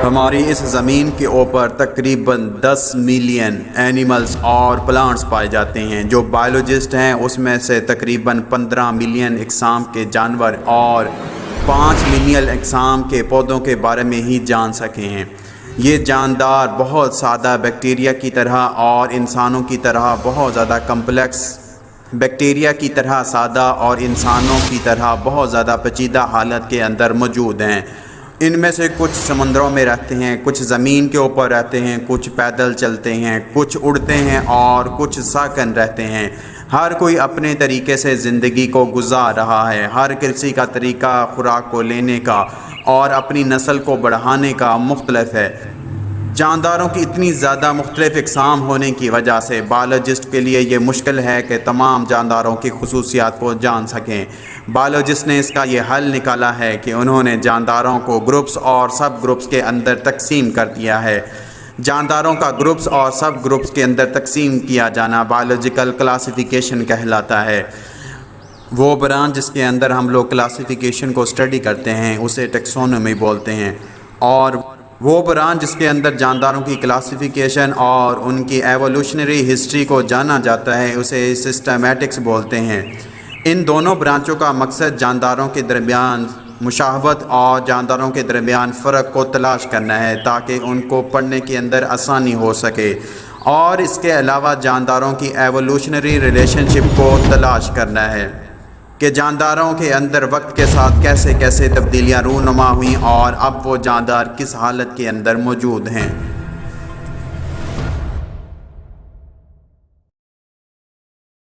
ہماری اس زمین کے اوپر تقریباً 10 ملین اینیملز اور پلانٹس پائے جاتے ہیں۔ جو بائیولوجسٹ ہیں اس میں سے تقریباً 15 ملین اقسام کے جانور اور 5 ملین اقسام کے پودوں کے بارے میں ہی جان سکے ہیں۔ یہ جاندار بہت سادہ بیکٹیریا کی طرح اور انسانوں کی طرح بہت زیادہ کمپلیکس، بیکٹیریا کی طرح سادہ اور انسانوں کی طرح بہت زیادہ پیچیدہ حالت کے اندر موجود ہیں۔ ان میں سے کچھ سمندروں میں رہتے ہیں، کچھ زمین کے اوپر رہتے ہیں، کچھ پیدل چلتے ہیں، کچھ اڑتے ہیں اور کچھ ساکن رہتے ہیں۔ ہر کوئی اپنے طریقے سے زندگی کو گزار رہا ہے۔ ہر کسی کا طریقہ خوراک کو لینے کا اور اپنی نسل کو بڑھانے کا مختلف ہے۔ جانداروں کی اتنی زیادہ مختلف اقسام ہونے کی وجہ سے بائیولوجسٹ کے لیے یہ مشکل ہے کہ تمام جانداروں کی خصوصیات کو جان سکیں۔ بائیولوجسٹ نے اس کا یہ حل نکالا ہے کہ انہوں نے جانداروں کو گروپس اور سب گروپس کے اندر تقسیم کر دیا ہے۔ جانداروں کا گروپس اور سب گروپس کے اندر تقسیم کیا جانا بائیولوجیکل کلاسیفیکیشن کہلاتا ہے۔ وہ برانچ جس کے اندر ہم لوگ کلاسیفیکیشن کو اسٹڈی کرتے ہیں اسے ٹیکسونومی بولتے ہیں، اور وہ برانچ جس کے اندر جانداروں کی کلاسیفیکیشن اور ان کی ایوولوشنری ہسٹری کو جانا جاتا ہے اسے سسٹمیٹکس بولتے ہیں۔ ان دونوں برانچوں کا مقصد جانداروں کے درمیان مشابہت اور جانداروں کے درمیان فرق کو تلاش کرنا ہے تاکہ ان کو پڑھنے کے اندر آسانی ہو سکے، اور اس کے علاوہ جانداروں کی ایوولوشنری ریلیشن شپ کو تلاش کرنا ہے کہ جانداروں کے اندر وقت کے ساتھ کیسے کیسے تبدیلیاں رونما ہوئیں اور اب وہ جاندار کس حالت کے اندر موجود ہیں۔